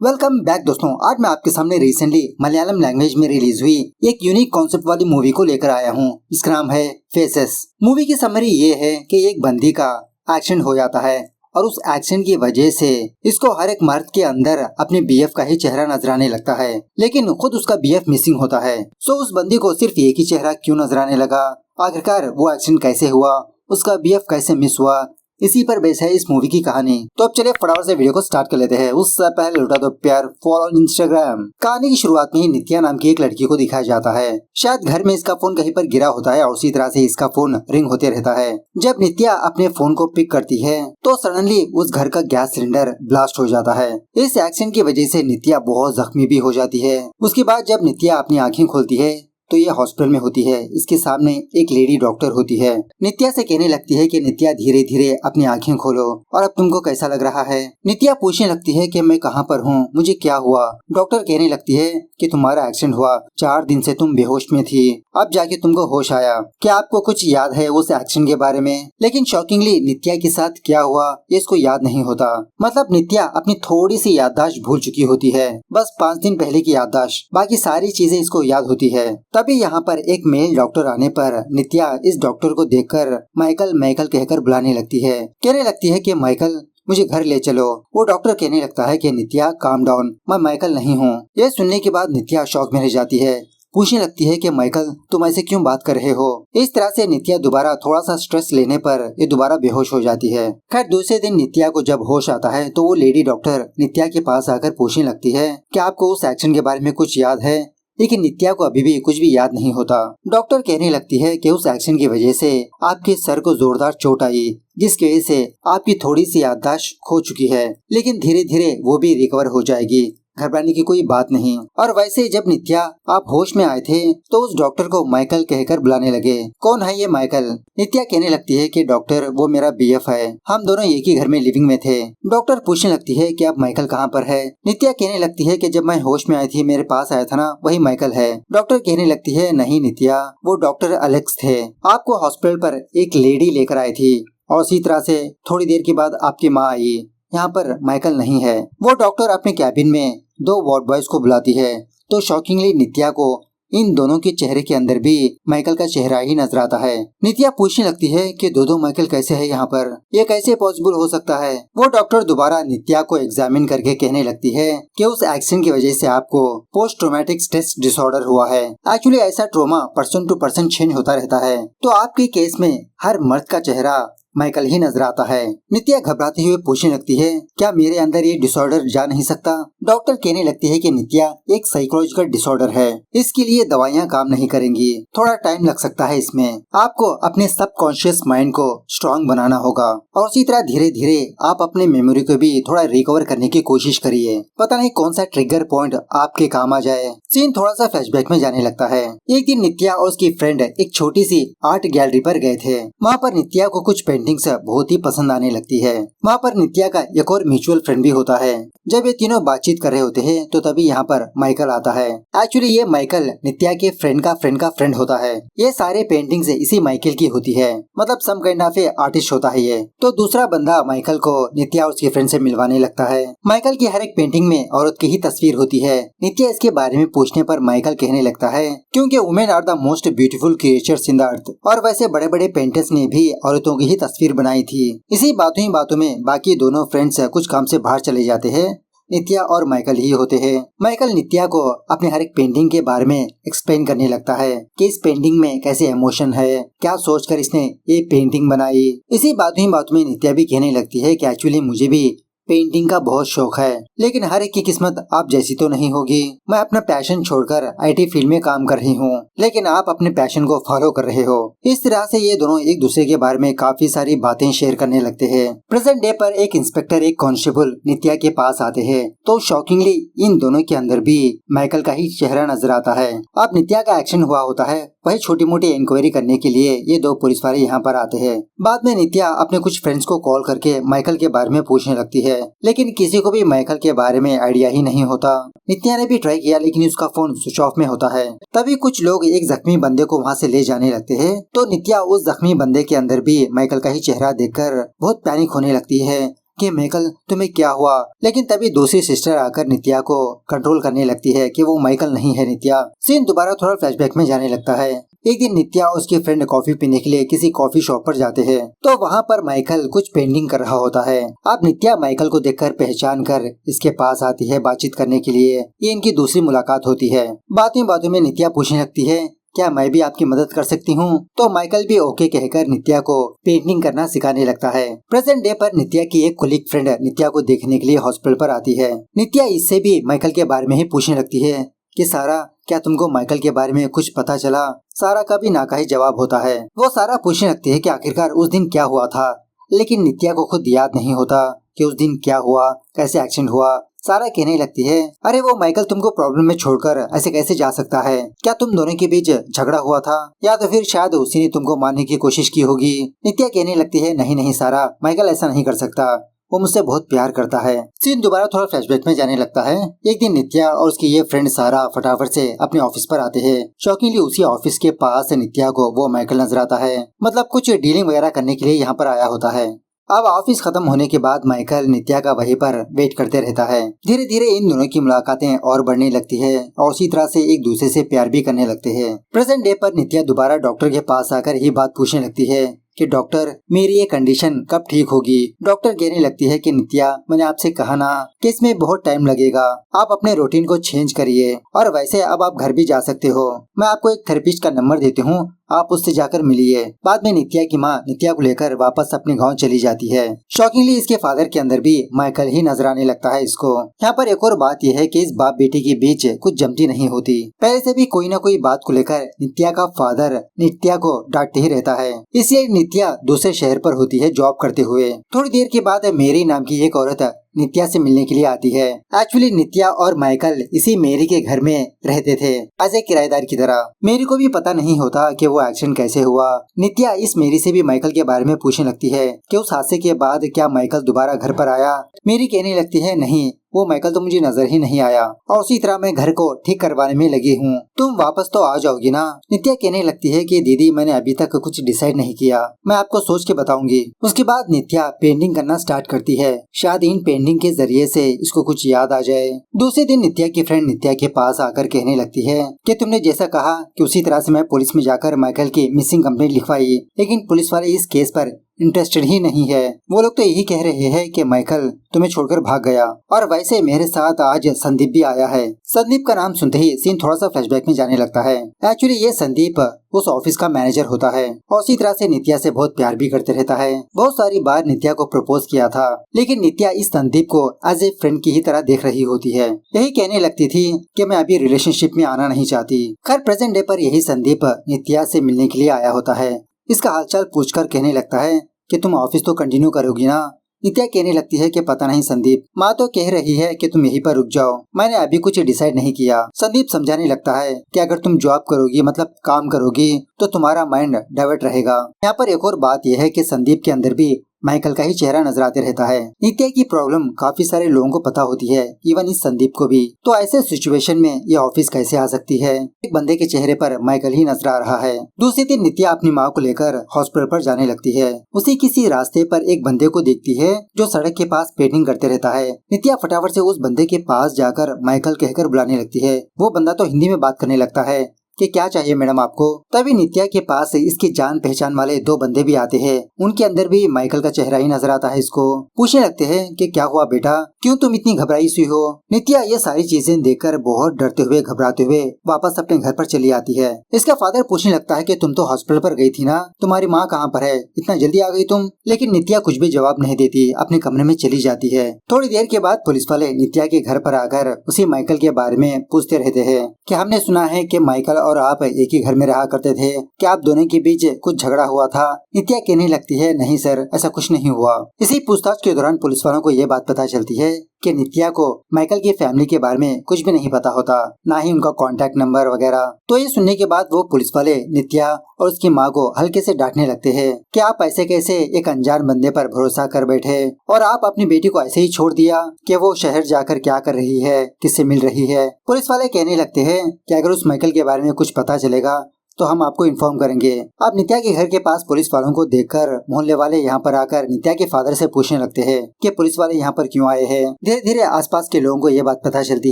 Welcome back दोस्तों। आज मैं आपके सामने रिसेंटली मलयालम लैंग्वेज में रिलीज हुई एक यूनिक कॉन्सेप्ट वाली मूवी को लेकर आया हूँ। इसका नाम है फेसेस। मूवी की समरी ये है कि एक बंदी का एक्सीडेंट हो जाता है और उस एक्सीडेंट की वजह से इसको हर एक मर्द के अंदर अपने बीएफ का ही चेहरा नजर आने लगता है, लेकिन खुद उसका बीएफ मिसिंग होता है। सो उस बंदी को सिर्फ एक ही चेहरा क्यों नजर आने लगा, आखिरकार वो एक्सीडेंट कैसे हुआ, उसका बीएफ कैसे मिस हुआ, इसी पर बेस है इस मूवी की कहानी। तो अब चलिए फटाफट से वीडियो को स्टार्ट कर लेते हैं। उससे पहले लुटा दो प्यार, फॉलो ऑन इंस्टाग्राम। कहानी की शुरुआत में ही नित्या नाम की एक लड़की को दिखाया जाता है। शायद घर में इसका फोन कहीं पर गिरा होता है और उसी तरह से इसका फोन रिंग होते रहता है। जब नित्या अपने फोन को पिक करती है तो सडनली उस घर का गैस सिलेंडर ब्लास्ट हो जाता है। इस एक्सीडेंट की वजह से नित्या बहुत जख्मी भी हो जाती है। उसके बाद जब नित्या अपनी आँखें खोलती है तो ये हॉस्पिटल में होती है। इसके सामने एक लेडी डॉक्टर होती है। नित्या से कहने लगती है कि नित्या धीरे धीरे अपनी आंखें खोलो और अब तुमको कैसा लग रहा है। नित्या पूछने लगती है कि मैं कहाँ पर हूँ, मुझे क्या हुआ। डॉक्टर कहने लगती है कि तुम्हारा एक्सीडेंट हुआ, 4 दिन से तुम बेहोश में थी, अब जाके तुमको होश आया। क्या आपको कुछ याद है उस एक्सीडेंट के बारे में? लेकिन शॉकिंगली नित्या के साथ क्या हुआ ये इसको याद नहीं होता। मतलब नित्या अपनी थोड़ी सी याददाश्त भूल चुकी होती है, बस 5 दिन पहले की याददाश्त, बाकी सारी चीजें इसको याद होती है। तभी यहाँ पर एक मेल डॉक्टर आने पर नित्या इस डॉक्टर को देखकर माइकल माइकल कहकर बुलाने लगती है। कहने लगती है कि माइकल मुझे घर ले चलो। वो डॉक्टर कहने लगता है कि नित्या काम डाउन, मैं माइकल नहीं हूँ। यह सुनने के बाद नित्या शॉक में रह जाती है। पूछने लगती है कि माइकल तुम ऐसे क्यों बात कर रहे हो। इस तरह से नित्या दोबारा थोड़ा सा स्ट्रेस लेने पर ये दोबारा बेहोश हो जाती है। खैर दूसरे दिन नित्या को जब होश आता है तो वो लेडी डॉक्टर नित्या के पास आकर पूछने लगती है कि आपको उस एक्शन के बारे में कुछ याद है। लेकिन नित्या को अभी भी कुछ भी याद नहीं होता। डॉक्टर कहने लगती है कि उस एक्सीडेंट की वजह से आपके सर को जोरदार चोट आई, जिसकी वजह से आपकी थोड़ी सी याददाश्त खो चुकी है, लेकिन धीरे धीरे वो भी रिकवर हो जाएगी, घबराने की कोई बात नहीं। और वैसे जब नित्या आप होश में आए थे तो उस डॉक्टर को माइकल कहकर बुलाने लगे। कौन है ये माइकल? नित्या कहने लगती है कि डॉक्टर वो मेरा बीएफ है, हम दोनों एक ही घर में लिविंग में थे। डॉक्टर पूछने लगती है कि अब माइकल कहाँ पर है? नित्या कहने लगती है कि जब मैं होश में आई थी मेरे पास आया था ना, वही माइकल है। डॉक्टर कहने लगती है नहीं नित्या, वो डॉक्टर एलेक्स थे, आपको हॉस्पिटल पर एक लेडी लेकर आई थी और इसी तरह से थोड़ी देर के बाद आपकी माँ आई। यहाँ पर माइकल नहीं है। वो डॉक्टर अपने कैबिन में 2 वार्ड बॉयज को बुलाती है तो शॉकिंगली नित्या को इन दोनों के चेहरे के अंदर भी माइकल का चेहरा ही नजर आता है। नित्या पूछने लगती है कि दो माइकल कैसे है यहाँ पर, ये कैसे पॉसिबल हो सकता है। वो डॉक्टर दोबारा नित्या को एग्जामिन करके कहने लगती है कि उस एक्सीडेंट की वजह से आपको पोस्ट ट्रॉमेटिक स्ट्रेस डिसऑर्डर हुआ है। एक्चुअली ऐसा trauma person to person change होता रहता है, तो आपके केस में हर मर्द का चेहरा माइकल ही नजर आता है। नित्या घबराती हुई पूछने लगती है क्या मेरे अंदर ये डिसऑर्डर जा नहीं सकता? डॉक्टर कहने लगती है कि नित्या एक साइकोलॉजिकल डिसऑर्डर है, इसके लिए दवाइयाँ काम नहीं करेंगी, थोड़ा टाइम लग सकता है इसमें। आपको अपने सबकॉन्शियस माइंड को स्ट्रांग बनाना होगा और उसी तरह धीरे धीरे आप अपने मेमोरी को भी थोड़ा रिकवर करने की कोशिश करिए। पता नहीं कौन सा ट्रिगर पॉइंट आपके काम आ जाए। सीन थोड़ा सा फ्लैशबैक में जाने लगता है। एक दिन नित्या और उसकी फ्रेंड एक छोटी सी आर्ट गैलरी पर गए थे। वहाँ पर नित्या को कुछ बहुत ही पसंद आने लगती है। वहाँ पर नित्या का एक और म्यूचुअल फ्रेंड भी होता है। जब ये तीनों बातचीत कर रहे होते हैं तो तभी यहाँ पर माइकल आता है। एक्चुअली ये माइकल नित्या के फ्रेंड का फ्रेंड होता है। ये सारे पेंटिंग्स इसी माइकल की होती है, मतलब सम काइंड ऑफ आर्टिस्ट होता है ये। तो दूसरा बंदा माइकल को नित्या और उसके फ्रेंड से मिलवाने लगता है। माइकल की हर एक पेंटिंग में औरत की ही तस्वीर होती है। नित्या इसके बारे में पूछने पर माइकल कहने लगता है क्योंकि women are the most beautiful creatures in the earth, और वैसे बड़े बड़े पेंटर्स ने भी औरतों की ही तस्वीर बनाई थी। इसी बातों में बाकी दोनों फ्रेंड्स कुछ काम से बाहर चले जाते हैं। नित्या और माइकल ही होते हैं। माइकल नित्या को अपने हर एक पेंटिंग के बारे में एक्सप्लेन करने लगता है कि इस पेंटिंग में कैसे इमोशन है, क्या सोचकर इसने ये पेंटिंग बनाई। इसी बातों में नित्या भी कहने लगती है कि एक्चुअली मुझे भी पेंटिंग का बहुत शौक है, लेकिन हर एक की किस्मत आप जैसी तो नहीं होगी। मैं अपना पैशन छोड़कर आईटी फील्ड में काम कर रही हूँ, लेकिन आप अपने पैशन को फॉलो कर रहे हो। इस तरह से ये दोनों एक दूसरे के बारे में काफी सारी बातें शेयर करने लगते हैं। प्रेजेंट डे पर एक इंस्पेक्टर एक कांस्टेबल नित्या के पास आते हैं तो शॉकिंगली इन दोनों के अंदर भी माइकल का ही चेहरा नजर आता है। अब नित्या का एक्शन हुआ होता है, वही छोटी मोटी इंक्वायरी करने के लिए ये 2 पुलिस वाले यहाँ पर आते हैं। बाद में नित्या अपने कुछ फ्रेंड्स को कॉल करके माइकल के बारे में पूछने लगती है, लेकिन किसी को भी माइकल के बारे में आइडिया ही नहीं होता। नित्या ने भी ट्राई किया लेकिन उसका फोन स्विच ऑफ में होता है। तभी कुछ लोग एक जख्मी बंदे को वहाँ से ले जाने लगते हैं तो नित्या उस जख्मी बंदे के अंदर भी माइकल का ही चेहरा देखकर बहुत पैनिक होने लगती है। कि माइकल तुम्हें क्या हुआ, लेकिन तभी दूसरी सिस्टर आकर नित्या को कंट्रोल करने लगती है कि वो माइकल नहीं है नित्या। सीन दोबारा थोड़ा फ्लैशबैक में जाने लगता है। एक दिन नित्या और उसकी फ्रेंड कॉफी पीने के लिए किसी कॉफी शॉप पर जाते हैं, तो वहाँ पर माइकल कुछ पेंटिंग कर रहा होता है। अब नित्या माइकल को देखकर पहचान कर इसके पास आती है बातचीत करने के लिए। ये इनकी दूसरी मुलाकात होती है। बातों में नित्या पूछने लगती है, क्या मैं भी आपकी मदद कर सकती हूँ? तो माइकल भी ओके कहकर नित्या को पेंटिंग करना सिखाने लगता है। प्रेजेंट डे पर नित्या की एक कोलीग फ्रेंड नित्या को देखने के लिए हॉस्पिटल पर आती है। नित्या इससे भी माइकल के बारे में ही पूछने लगती है कि सारा, क्या तुमको माइकल के बारे में कुछ पता चला? सारा का भी ना का ही जवाब होता है। वो सारा पूछने लगती है कि आखिरकार उस दिन क्या हुआ था, लेकिन नित्या को खुद याद नहीं होता कि उस दिन क्या हुआ, कैसे एक्सीडेंट हुआ। सारा कहने लगती है, अरे वो माइकल तुमको प्रॉब्लम में छोड़कर ऐसे कैसे जा सकता है? क्या तुम दोनों के बीच झगड़ा हुआ था, या तो फिर शायद उसी ने तुमको मारने की कोशिश की होगी। नित्या कहने लगती है, नहीं नहीं सारा, माइकल ऐसा नहीं कर सकता, वो मुझसे बहुत प्यार करता है। सीन दोबारा थोड़ा फ्लैशबैक में जाने लगता है। एक दिन नित्या और उसकी ये फ्रेंड सारा फटाफट से अपने ऑफिस पर आते हैं। शॉकिंगली उसी ऑफिस के पास नित्या को वो माइकल नजर आता है, मतलब कुछ डीलिंग वगैरह करने के लिए यहाँ पर आया होता है। अब ऑफिस खत्म होने के बाद माइकल नित्या का वहीं पर वेट करते रहता है। धीरे धीरे इन दोनों की मुलाकातें और बढ़ने लगती है और उसी तरह से एक दूसरे से प्यार भी करने लगते हैं। प्रेजेंट डे पर नित्या दोबारा डॉक्टर के पास आकर ही बात पूछने लगती है कि डॉक्टर, मेरी ये कंडीशन कब ठीक होगी? डॉक्टर कहने लगती है कि नित्या, मैंने आपसे कहा ना कि इसमें बहुत टाइम लगेगा, आप अपने रूटीन को चेंज करिए, और वैसे अब आप घर भी जा सकते हो। मैं आपको एक थेरेपिस्ट का नंबर देती हूँ, आप उससे जाकर मिलिए। बाद में नित्या की माँ नित्या को लेकर वापस अपने गांव चली जाती है। शॉकिंगली इसके फादर के अंदर भी माइकल ही नजर आने लगता है इसको। यहाँ पर एक और बात यह है कि इस बाप बेटी के बीच कुछ जमती नहीं होती। पहले से भी कोई न कोई बात को लेकर नित्या का फादर नित्या को डांटते ही रहता है। इसलिए नित्या दूसरे शहर पर होती है जॉब करते हुए। थोड़ी देर के बाद मेरी नाम की एक औरत नित्या से मिलने के लिए आती है। एक्चुअली नित्या और माइकल इसी मेरी के घर में रहते थे एज ए किराएदार की तरह। मेरी को भी पता नहीं होता कि वो एक्सीडेंट कैसे हुआ। नित्या इस मेरी से भी माइकल के बारे में पूछने लगती है कि उस हादसे के बाद क्या माइकल दोबारा घर पर आया। मेरी कहने लगती है, नहीं, वो माइकल तो मुझे नजर ही नहीं आया, और उसी तरह मैं घर को ठीक करवाने में लगी हूँ। तुम वापस तो आ जाओगी ना? नित्या कहने लगती है कि दीदी, मैंने अभी तक कुछ डिसाइड नहीं किया, मैं आपको सोच के बताऊंगी। उसके बाद नित्या पेंटिंग करना स्टार्ट करती है। शायद इन पेंटिंग के जरिए से इसको कुछ याद आ जाए। दूसरे दिन नित्या की फ्रेंड नित्या के पास आकर कहने लगती है कि तुमने जैसा कहा कि उसी तरह से मैं पुलिस में जाकर माइकल की मिसिंग कंप्लेंट लिखवाई, लेकिन पुलिस वाले इस केस पर इंटरेस्टेड ही नहीं है। वो लोग तो यही कह रहे हैं कि माइकल तुम्हें छोड़कर भाग गया। और वैसे मेरे साथ आज संदीप भी आया है। संदीप का नाम सुनते ही सीन थोड़ा सा फ्लैशबैक में जाने लगता है। एक्चुअली ये संदीप उस ऑफिस का मैनेजर होता है और उसी तरह से नित्या से बहुत प्यार भी करते रहता है। बहुत सारी बार नित्या को प्रपोज किया था, लेकिन नित्या इस संदीप को एज ए फ्रेंड की ही तरह देख रही होती है। यही कहने लगती थी कि मैं अभी रिलेशनशिप में आना नहीं चाहती। खैर प्रेजेंट डे पर यही संदीप नित्या से मिलने के लिए आया होता है। इसका हालचाल पूछकर कहने लगता है कि तुम ऑफिस तो कंटिन्यू करोगी ना? नित्या कहने लगती है कि पता नहीं संदीप, माँ तो कह रही है कि तुम यहीं पर रुक जाओ, मैंने अभी कुछ डिसाइड नहीं किया। संदीप समझाने लगता है कि अगर तुम जॉब करोगी, मतलब काम करोगी, तो तुम्हारा माइंड डाइवर्ट रहेगा। यहाँ पर एक और बात यह है कि संदीप के अंदर भी माइकल का ही चेहरा नजर आते रहता है। नित्या की प्रॉब्लम काफी सारे लोगों को पता होती है, इवन इस संदीप को भी। तो ऐसे सिचुएशन में ये ऑफिस कैसे आ सकती है? एक बंदे के चेहरे पर माइकल ही नजर आ रहा है। दूसरे दिन नित्या अपनी माँ को लेकर हॉस्पिटल पर जाने लगती है। उसी किसी रास्ते पर एक बंदे को देखती है जो सड़क के पास पेंटिंग करते रहता है। नित्या फटाफट से उस बंदे के पास जाकर माइकल कहकर बुलाने लगती है। वो बंदा तो हिंदी में बात करने लगता है कि क्या चाहिए मैडम आपको। तभी नित्या के पास इसकी जान पहचान वाले दो बंदे भी आते हैं। उनके अंदर भी माइकल का चेहरा ही नजर आता है। इसको पूछने लगते हैं कि क्या हुआ बेटा, क्यों तुम इतनी घबराई सी हो? नित्या ये सारी चीजें देखकर बहुत डरते हुए घबराते हुए वापस अपने घर पर चली आती है। इसका फादर पूछने लगता है कि तुम तो हॉस्पिटल पर गई थी ना, तुम्हारी माँ कहाँ पर है, इतना जल्दी आ गई तुम? लेकिन नित्या कुछ भी जवाब नहीं देती, अपने कमरे में चली जाती है। थोड़ी देर के बाद पुलिस वाले नित्या के घर पर आकर उसी माइकल के बारे में पूछते रहते हैं कि हमने सुना है कि माइकल और आप एक ही घर में रहा करते थे, क्या आप दोनों के बीच कुछ झगड़ा हुआ था? नित्या कहने लगती है, नहीं सर, ऐसा कुछ नहीं हुआ। इसी पूछताछ के दौरान पुलिस वालों को ये बात पता चलती है कि नित्या को माइकल की फैमिली के बारे में कुछ भी नहीं पता होता, ना ही उनका कॉन्टैक्ट नंबर वगैरह। तो ये सुनने के बाद वो पुलिस वाले नित्या और उसकी माँ को हल्के से डांटने लगते हैं कि आप ऐसे कैसे एक अनजान बंदे पर भरोसा कर बैठे, और आप अपनी बेटी को ऐसे ही छोड़ दिया कि वो शहर जाकर क्या कर रही है, किससे मिल रही है। पुलिस वाले कहने लगते हैं कि अगर उस माइकल के बारे में कुछ पता चलेगा तो हम आपको इन्फॉर्म करेंगे। अब नित्या के घर के पास पुलिस वालों को देखकर मोहल्ले वाले यहाँ पर आकर नित्या के फादर से पूछने लगते हैं कि पुलिस वाले यहाँ पर क्यों आए हैं। धीरे धीरे आसपास के लोगों को ये बात पता चलती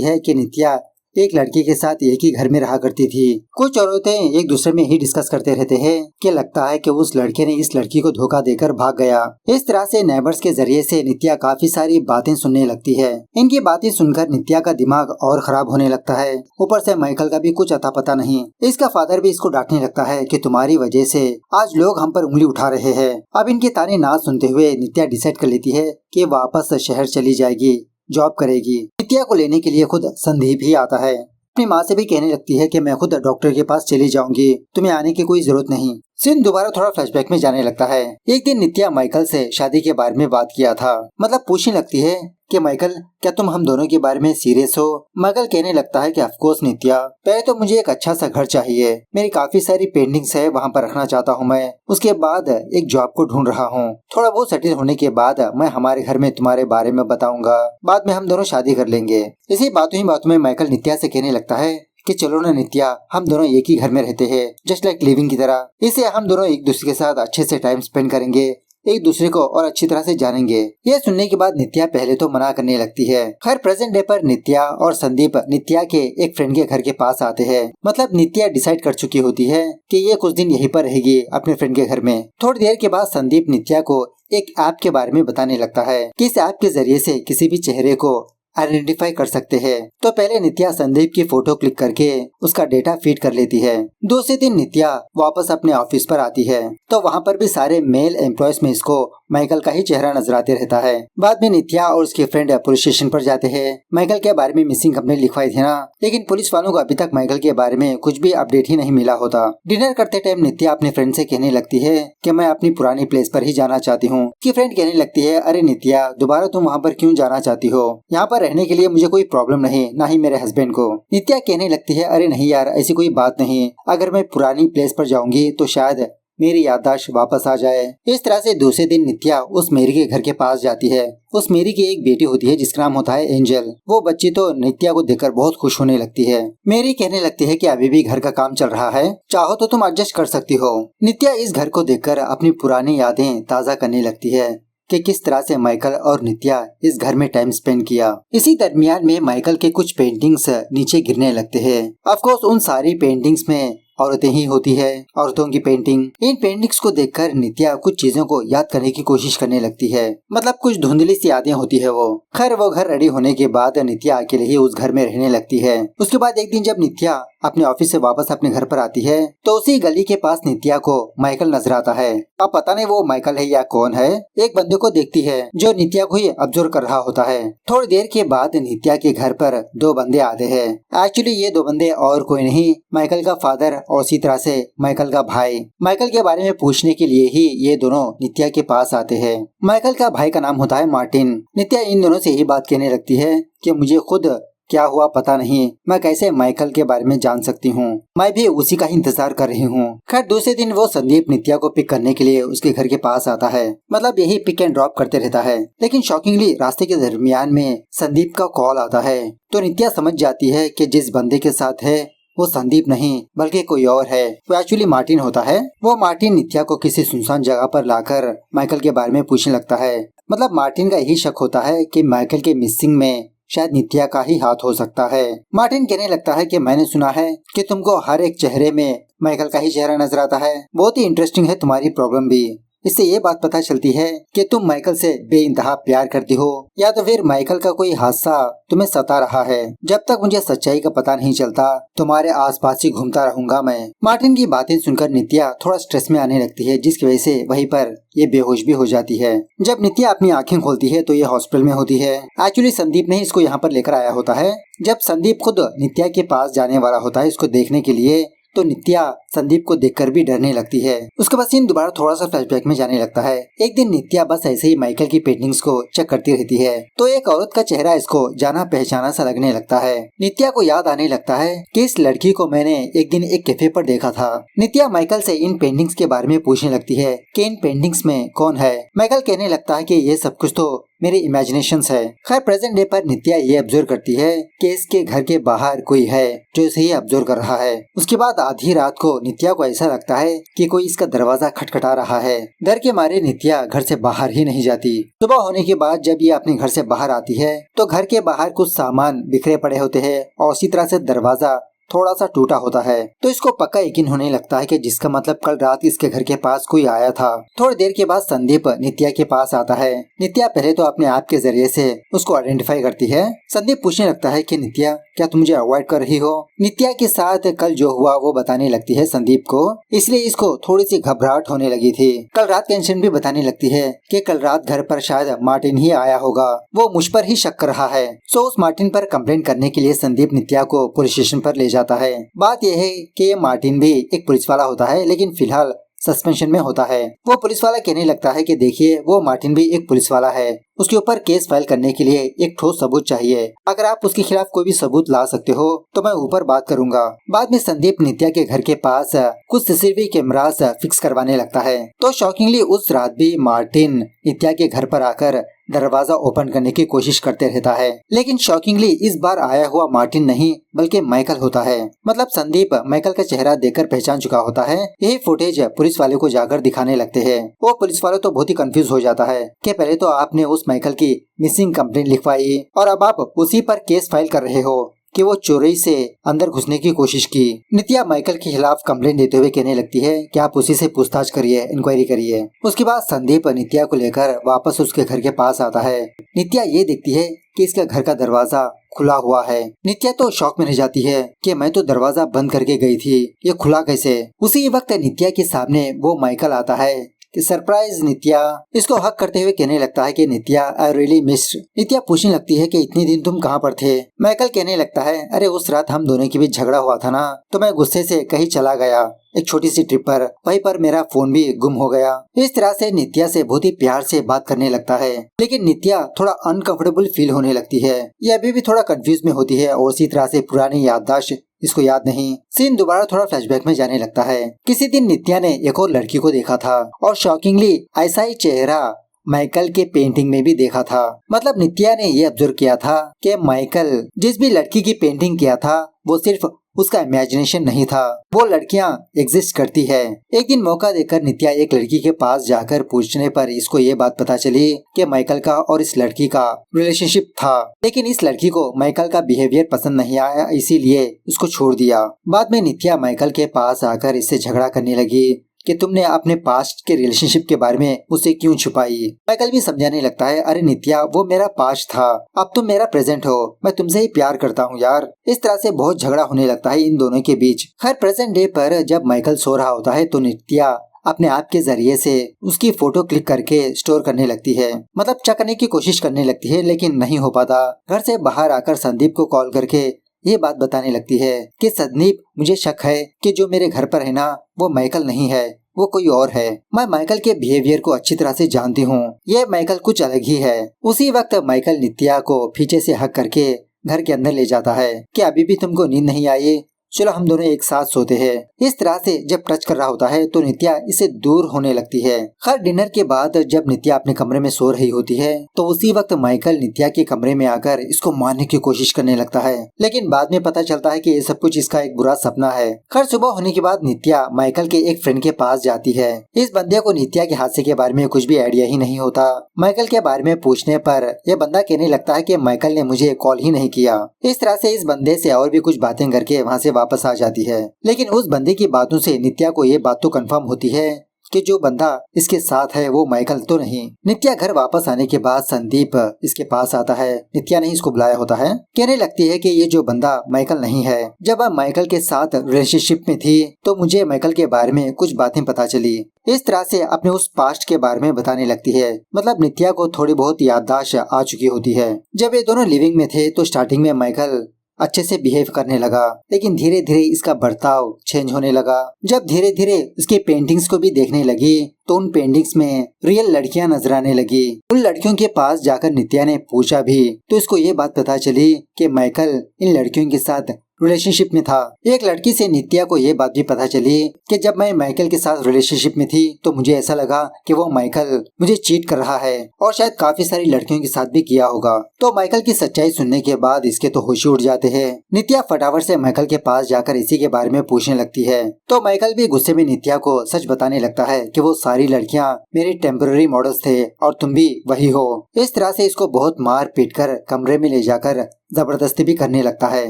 है कि नित्या एक लड़की के साथ एक ही घर में रहा करती थी। कुछ औरतें एक दूसरे में ही डिस्कस करते रहते हैं कि लगता है कि उस लड़के ने इस लड़की को धोखा देकर भाग गया। इस तरह से नेबर्स के जरिए से नित्या काफी सारी बातें सुनने लगती है। इनकी बातें सुनकर नित्या का दिमाग और खराब होने लगता है। ऊपर से माइकल का भी कुछ अता पता नहीं। इसका फादर भी इसको डांटने लगता है कि तुम्हारी वजह से आज लोग हम पर उंगली उठा रहे हैं। अब इनके ताने ना सुनते हुए नित्या डिसाइड कर लेती है कि वापस शहर चली जाएगी, जॉब करेगी। नित्या को लेने के लिए खुद संदीप ही आता है। अपनी माँ से भी कहने लगती है कि मैं खुद डॉक्टर के पास चली जाऊंगी, तुम्हें आने की कोई जरूरत नहीं। सीन दोबारा थोड़ा फ्लैशबैक में जाने लगता है। एक दिन नित्या माइकल से शादी के बारे में बात किया था। मतलब पूछने लगती है कि माइकल क्या तुम हम दोनों के बारे में सीरियस हो। माइकल कहने लगता है कि ऑफकोर्स नित्या, पहले तो मुझे एक अच्छा सा घर चाहिए। मेरी काफी सारी पेंटिंग्स है, वहाँ पर रखना चाहता हूँ मैं। उसके बाद एक जॉब को ढूंढ रहा हूँ। थोड़ा बहुत सेटल होने के बाद मैं हमारे घर में तुम्हारे बारे में बताऊंगा। बाद में हम दोनों शादी कर लेंगे। इसी बातों ही बातों में माइकल नित्या से कहने लगता है कि चलो ना नित्या, हम दोनों एक ही घर में रहते हैं, जस्ट लाइक लिविंग की तरह। इससे हम दोनों एक दूसरे के साथ अच्छे से टाइम स्पेंड करेंगे, एक दूसरे को और अच्छी तरह से जानेंगे। यह सुनने के बाद नित्या पहले तो मना करने लगती है। खैर प्रेजेंट डे पर नित्या और संदीप नित्या के एक फ्रेंड के घर के पास आते हैं। मतलब नित्या डिसाइड कर चुकी होती है कि ये कुछ दिन यहीं पर रहेगी अपने फ्रेंड के घर में। थोड़ी देर के बाद संदीप नित्या को एक ऐप के बारे में बताने लगता है कि इस ऐप के जरिए से किसी भी चेहरे को आइडेंटिफाई कर सकते हैं। तो पहले नित्या संदीप की फोटो क्लिक करके उसका डेटा फीड कर लेती है। दूसरे दिन नित्या वापस अपने ऑफिस पर आती है तो वहाँ पर भी सारे मेल एम्प्लॉयज में इसको माइकल का ही चेहरा नजर आते रहता है। बाद में नित्या और उसके फ्रेंड पुलिस स्टेशन पर जाते हैं। माइकल के बारे में मिसिंग कंप्लेंट लिखवाई थी ना, लेकिन पुलिस वालों को अभी तक माइकल के बारे में कुछ भी अपडेट ही नहीं मिला होता। डिनर करते टाइम नित्या अपने फ्रेंड से कहने लगती है कि मैं अपनी पुरानी प्लेस पर ही जाना चाहती हूँ। कि फ्रेंड कहने लगती है, अरे नित्या, दोबारा तुम वहाँ पर क्यों जाना चाहती हो? यहाँ पर रहने के लिए मुझे कोई प्रॉब्लम नहीं, ना ही मेरे हस्बैंड को। नित्या कहने लगती है, अरे नहीं यार, ऐसी कोई बात नहीं। अगर मैं पुरानी प्लेस पर जाऊंगी तो शायद मेरी याददाश्त वापस आ जाए। इस तरह से दूसरे दिन नित्या उस मेरी के घर के पास जाती है। उस मेरी की एक बेटी होती है जिसका नाम होता है एंजल। वो बच्ची तो नित्या को देखकर बहुत खुश होने लगती है। मेरी कहने लगती है कि अभी भी घर का काम चल रहा है, चाहो तो तुम एडजस्ट कर सकती हो। नित्या इस घर को देखकर अपनी पुरानी यादें ताज़ा करने लगती है कि किस तरह से माइकल और नित्या इस घर में टाइम स्पेंड किया। इसी दरमियान में माइकल के कुछ पेंटिंग्स नीचे गिरने लगते हैं। ऑफ कोर्स उन सारी पेंटिंग्स में औरतें ही होती है, औरतों की पेंटिंग। इन पेंटिंग्स को देखकर नित्या कुछ चीजों को याद करने की कोशिश करने लगती है। मतलब कुछ धुंधली सी यादें होती है वो। खैर वो घर रेडी होने के बाद नित्या अकेले ही उस घर में रहने लगती है। उसके बाद एक दिन जब नित्या अपने ऑफिस से वापस अपने घर पर आती है तो उसी गली के पास नित्या को माइकल नजर आता है। अब पता नहीं वो माइकल है या कौन है। एक बंदे को देखती है जो नित्या को ही ऑब्जर्व कर रहा होता है। थोड़ी देर के बाद नित्या के घर पर दो बंदे आते हैं। एक्चुअली ये दो बंदे और कोई नहीं, माइकल का फादर और इसी तरह से माइकल का भाई। माइकल के बारे में पूछने के लिए ही ये दोनों नित्या के पास आते हैं। माइकल का भाई का नाम होता है मार्टिन। नित्या इन दोनों से यही बात कहने लगती है कि मुझे खुद क्या हुआ पता नहीं, मैं कैसे माइकल के बारे में जान सकती हूँ, मैं भी उसी का ही इंतजार कर रही हूँ। खैर दूसरे दिन वो संदीप नित्या को पिक करने के लिए उसके घर के पास आता है। मतलब यही पिक एंड ड्रॉप करते रहता है। लेकिन शॉकिंगली रास्ते के दरमियान में संदीप का कॉल आता है तो नित्या समझ जाती है कि जिस बंदे के साथ है वो संदीप नहीं बल्कि कोई और है। वो एक्चुअली मार्टिन होता है। वो मार्टिन नित्या को किसी सुनसान जगह पर लाकर माइकल के बारे में पूछने लगता है। मतलब मार्टिन का यही शक होता है कि माइकल के मिसिंग में शायद नित्या का ही हाथ हो सकता है। मार्टिन कहने लगता है कि मैंने सुना है कि तुमको हर एक चेहरे में माइकल का ही चेहरा नजर आता है। बहुत ही इंटरेस्टिंग है तुम्हारी प्रॉब्लम भी। इससे ये बात पता चलती है कि तुम माइकल से बेइंतहा प्यार करती हो या तो फिर माइकल का कोई हादसा तुम्हें सता रहा है। जब तक मुझे सच्चाई का पता नहीं चलता तुम्हारे आसपास ही घूमता रहूंगा मैं। मार्टिन की बातें सुनकर नित्या थोड़ा स्ट्रेस में आने लगती है, जिसकी वजह से वहीं पर ये बेहोश भी हो जाती है। जब नित्या अपनी आंखें खोलती है तो ये हॉस्पिटल में होती है। एक्चुअली संदीप ने इसको यहाँ पर लेकर आया होता है। जब संदीप खुद नित्या के पास जाने वाला होता है इसको देखने के लिए तो नित्या संदीप को देखकर भी डरने लगती है। उसके बाद सीन दोबारा थोड़ा सा फ्लैशबैक में जाने लगता है। एक दिन नित्या बस ऐसे ही माइकल की पेंटिंग्स को चेक करती रहती है तो एक औरत का चेहरा इसको जाना पहचाना सा लगने लगता है। नित्या को याद आने लगता है कि इस लड़की को मैंने एक दिन एक कैफे पर देखा था। नित्या माइकल से इन पेंटिंग्स के बारे में पूछने लगती है कि इन पेंटिंग्स में कौन है। माइकल कहने लगता है कि ये सब कुछ तो मेरी इमेजिनेशंस है। खैर प्रेजेंट डे पर नित्या ये ऑब्जर्व करती है कि इसके घर के बाहर कोई है जो इसे ही ऑब्जर्व कर रहा है। उसके बाद आधी रात को नित्या को ऐसा लगता है कि कोई इसका दरवाजा खटखटा रहा है। डर के मारे नित्या घर से बाहर ही नहीं जाती। सुबह होने के बाद जब ये अपने घर से बाहर आती है तो घर के बाहर कुछ सामान बिखरे पड़े होते हैं और उसी तरह से दरवाजा थोड़ा सा टूटा होता है। तो इसको पक्का यकीन होने लगता है कि जिसका मतलब कल रात इसके घर के पास कोई आया था। थोड़ी देर के बाद संदीप नित्या के पास आता है। नित्या पहले तो अपने आप के जरिए से उसको आइडेंटिफाई करती है। संदीप पूछने लगता है कि नित्या क्या तुम मुझे अवॉइड कर रही हो। नित्या के साथ कल जो हुआ वो बताने लगती है संदीप को, इसलिए इसको थोड़ी सी घबराहट होने लगी थी। कल रात का इंसिडेंट भी बताने लगती है कि कल रात घर पर शायद मार्टिन ही आया होगा, वो मुझ पर ही शक कर रहा है। सो उस मार्टिन पर कंप्लेंट करने के लिए संदीप नित्या को पुलिस स्टेशन पर ले जाता है। बात यह है कि ये मार्टिन भी एक पुलिस वाला होता है, लेकिन फिलहाल सस्पेंशन में होता है। वो पुलिस वाला कहने लगता है कि देखिए वो मार्टिन भी एक पुलिस वाला है, उसके ऊपर केस फाइल करने के लिए एक ठोस सबूत चाहिए। अगर आप उसके खिलाफ कोई भी सबूत ला सकते हो तो मैं ऊपर बात करूंगा। बाद में संदीप नित्या के घर के पास कुछ सीसीटीवी कैमरास फिक्स करवाने लगता है। तो शॉकिंगली उस रात भी मार्टिन नित्या के घर पर आकर दरवाजा ओपन करने की कोशिश करते रहता है, लेकिन शॉकिंगली इस बार आया हुआ मार्टिन नहीं बल्कि माइकल होता है। मतलब संदीप माइकल का चेहरा देखकर पहचान चुका होता है। यही फुटेज पुलिस वाले को जाकर दिखाने लगते हैं। वो पुलिस वाले तो बहुत ही कंफ्यूज हो जाता है कि पहले तो आपने उस माइकल की मिसिंग कंप्लेंट लिखवाई और अब आप उसी पर केस फाइल कर रहे हो कि वो चोरी से अंदर घुसने की कोशिश की। नित्या माइकल के खिलाफ कंप्लेंट देते हुए कहने लगती है कि आप उसी से पूछताछ करिए, इंक्वायरी करिए। उसके बाद संदीप नित्या को लेकर वापस उसके घर के पास आता है। नित्या ये देखती है कि इसके घर का दरवाजा खुला हुआ है। नित्या तो शॉक में रह जाती है कि मैं तो दरवाजा बंद करके गई थी, ये खुला कैसे। उसी वक्त नित्या के सामने वो माइकल आता है कि सरप्राइज नित्या। इसको हक करते हुए कहने लगता है कि नित्या आई रियली मिस्ड। नित्या पूछने लगती है कि इतने दिन तुम कहाँ पर थे। माइकल कहने लगता है अरे उस रात हम दोनों के बीच झगड़ा हुआ था ना, तो मैं गुस्से से कहीं चला गया एक छोटी सी ट्रिप पर, वहीं पर मेरा फोन भी गुम हो गया। इस तरह से नित्या से बहुत ही प्यार से बात करने लगता है, लेकिन नित्या थोड़ा अनकंफर्टेबल फील होने लगती है। ये अभी भी थोड़ा कंफ्यूज में होती है और इसी तरह से पुरानी याददाश्त इसको याद नहीं। सीन दोबारा थोड़ा फ्लैशबैक में जाने लगता है। किसी दिन नित्या ने एक और लड़की को देखा था और शॉकिंगली ऐसा ही चेहरा माइकल के पेंटिंग में भी देखा था। मतलब नित्या ने ये ऑब्जर्व किया था कि माइकल जिस भी लड़की की पेंटिंग किया था वो सिर्फ उसका इमेजिनेशन नहीं था, वो लड़कियां एग्जिस्ट करती है। एक दिन मौका देकर नित्या एक लड़की के पास जाकर पूछने पर इसको ये बात पता चली कि माइकल का और इस लड़की का रिलेशनशिप था, लेकिन इस लड़की को माइकल का बिहेवियर पसंद नहीं आया, इसीलिए उसको छोड़ दिया। बाद में नित्या माइकल के पास आकर इससे झगड़ा करने लगी कि तुमने अपने पास्ट के रिलेशनशिप के बारे में मुझसे क्यों छुपाई। माइकल भी समझाने लगता है अरे नित्या वो मेरा पास्ट था, अब तुम मेरा प्रेजेंट हो, मैं तुमसे ही प्यार करता हूँ यार। इस तरह से बहुत झगड़ा होने लगता है इन दोनों के बीच। खैर प्रेजेंट डे पर जब माइकल सो रहा होता है तो नित्या अपने आप के जरिए से उसकी फोटो क्लिक करके स्टोर करने लगती है। मतलब चेक करने की कोशिश करने लगती है, लेकिन नहीं हो पाता। घर से बाहर आकर संदीप को कॉल करके ये बात बताने लगती है कि संदीप मुझे शक है कि जो मेरे घर पर है ना वो माइकल नहीं है, वो कोई और है। मैं माइकल के बिहेवियर को अच्छी तरह से जानती हूँ, ये माइकल कुछ अलग ही है। उसी वक्त माइकल नित्या को पीछे से हक करके घर के अंदर ले जाता है कि अभी भी तुमको नींद नहीं आई, चलो हम दोनों एक साथ सोते हैं। इस तरह से जब टच कर रहा होता है तो नित्या इससे दूर होने लगती है। खैर डिनर के बाद जब नित्या अपने कमरे में सो रही होती है तो उसी वक्त माइकल नित्या के कमरे में आकर इसको मारने की कोशिश करने लगता है, लेकिन बाद में पता चलता है कि ये सब कुछ इसका एक बुरा सपना है। खैर सुबह होने के बाद नित्या माइकल के एक फ्रेंड के पास जाती है। इस बंदे को नित्या के हादसे के बारे में कुछ भी आइडिया ही नहीं होता। माइकल के बारे में पूछने पर यह बंदा कहने लगता है कि माइकल ने मुझे कॉल ही नहीं किया। इस तरह से इस बंदे से और भी कुछ बातें करके वहाँ से वापस आ जाती है, लेकिन उस बंदे की बातों से नित्या को ये बात तो कंफर्म होती है कि जो बंदा इसके साथ है वो माइकल तो नहीं। नित्या घर वापस आने के बाद संदीप इसके पास आता है। नित्या ने इसको बुलाया होता है, कहने लगती है कि ये जो बंदा माइकल नहीं है। जब मैं माइकल के साथ रिलेशनशिप में थी तो मुझे माइकल के बारे में कुछ बातें पता चली। इस तरह से अपने उस पास्ट के बारे में बताने लगती है। मतलब नित्या को थोड़ी बहुत याददाश्त आ चुकी होती है। जब ये दोनों लिविंग में थे तो स्टार्टिंग में माइकल अच्छे से बिहेव करने लगा, लेकिन धीरे धीरे इसका बर्ताव चेंज होने लगा। जब धीरे धीरे इसकी पेंटिंग्स को भी देखने लगी तो उन पेंटिंग्स में रियल लड़कियां नजर आने लगी। उन लड़कियों के पास जाकर नित्या ने पूछा भी तो इसको ये बात पता चली कि माइकल इन लड़कियों के साथ रिलेशनशिप में था। एक लड़की से नित्या को ये बात भी पता चली कि जब मैं माइकल के साथ रिलेशनशिप में थी तो मुझे ऐसा लगा कि वो माइकल मुझे चीट कर रहा है और शायद काफी सारी लड़कियों के साथ भी किया होगा। तो माइकल की सच्चाई सुनने के बाद इसके तो होश उड़ जाते हैं। नित्या फटाफट से माइकल के पास जाकर इसी के बारे में पूछने लगती है। तो माइकल भी गुस्से में नित्या को सच बताने लगता है कि वो सारी लड़कियां मेरे टेम्पररी मॉडल्स थे और तुम भी वही हो। इस तरह से इसको बहुत मार पीट कर कमरे में ले जाकर जबरदस्ती भी करने लगता है।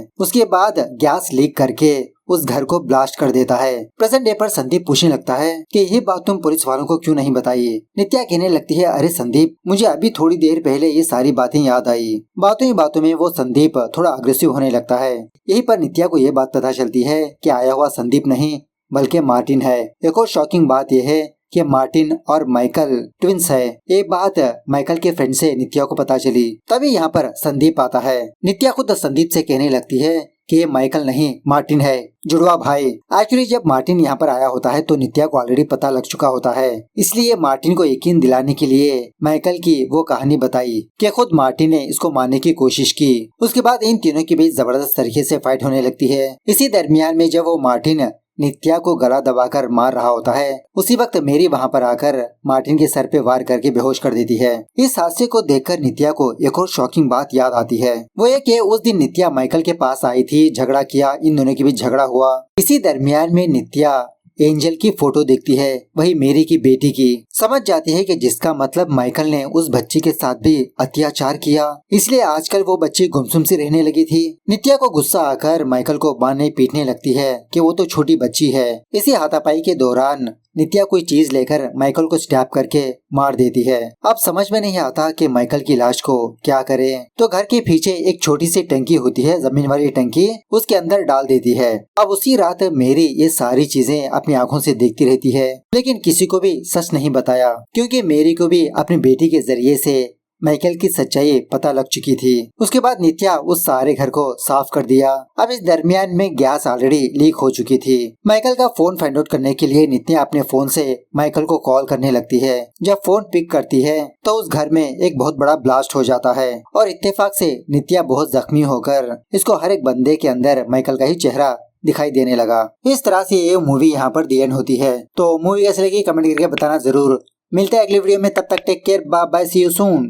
उसके बाद गैस लीक करके उस घर को ब्लास्ट कर देता है। प्रेजेंट डे पर संदीप पूछने लगता है कि ये बात तुम पुलिस वालों को क्यों नहीं बताई। नित्या कहने लगती है, अरे संदीप, मुझे अभी थोड़ी देर पहले ये सारी बातें याद आई। बातों ही बातों में वो संदीप थोड़ा अग्रेसिव होने लगता है। यही पर नित्या को ये बात पता चलती है कि आया हुआ संदीप नहीं बल्कि मार्टिन है। एक और शॉकिंग बात यह है कि मार्टिन और माइकल ट्विंस है। ये बात माइकल के फ्रेंड से नित्या को पता चली। तभी यहाँ पर संदीप आता है। नित्या खुद संदीप से कहने लगती है कि ये माइकल नहीं मार्टिन है, जुड़वा भाई। एक्चुअली जब मार्टिन यहाँ पर आया होता है तो नित्या को ऑलरेडी पता लग चुका होता है, इसलिए मार्टिन को यकीन दिलाने के लिए माइकल की वो कहानी बताई कि खुद मार्टिन ने इसको मारने की कोशिश की। उसके बाद इन तीनों के बीच जबरदस्त तरीके से फाइट होने लगती है। इसी दरमियान में जब वो मार्टिन नित्या को गला दबाकर मार रहा होता है, उसी वक्त मेरी वहाँ पर आकर मार्टिन के सर पे वार करके बेहोश कर देती है। इस हादसे को देखकर नित्या को एक और शॉकिंग बात याद आती है। वो ये कि उस दिन नित्या माइकल के पास आई थी, झगड़ा किया, इन दोनों के बीच झगड़ा हुआ। इसी दरमियान में नित्या एंजल की फोटो देखती है, वही मेरी की बेटी की। समझ जाती है कि जिसका मतलब माइकल ने उस बच्ची के साथ भी अत्याचार किया, इसलिए आजकल वो बच्ची गुमसुम सी रहने लगी थी। नित्या को गुस्सा आकर माइकल को मारने पीटने लगती है कि वो तो छोटी बच्ची है। इसी हाथापाई के दौरान नित्या कोई चीज लेकर माइकल को स्टैप करके मार देती है। अब समझ में नहीं आता कि माइकल की लाश को क्या करे, तो घर के पीछे एक छोटी सी टंकी होती है, जमीन वाली टंकी, उसके अंदर डाल देती है। अब उसी रात मेरी ये सारी चीजें अपनी आंखों से देखती रहती है, लेकिन किसी को भी सच नहीं बताया, क्योंकि मेरी को भी अपनी बेटी के जरिए से माइकल की सच्चाई पता लग चुकी थी। उसके बाद नित्या उस सारे घर को साफ कर दिया। अब इस दरमियान में गैस ऑलरेडी लीक हो चुकी थी। माइकल का फोन फाइंड आउट करने के लिए नित्या अपने फोन से माइकल को कॉल करने लगती है। जब फोन पिक करती है तो उस घर में एक बहुत बड़ा ब्लास्ट हो जाता है और इत्तेफाक से नित्या बहुत जख्मी होकर इसको हर एक बंदे के अंदर माइकल का ही चेहरा दिखाई देने लगा। इस तरह से ये मूवी यहाँ पर दी एंड होती है। तो मूवी कैसी लगी कमेंट करके बताना जरूर। मिलते हैं अगली वीडियो में, तब तक take care, bye bye, see you soon.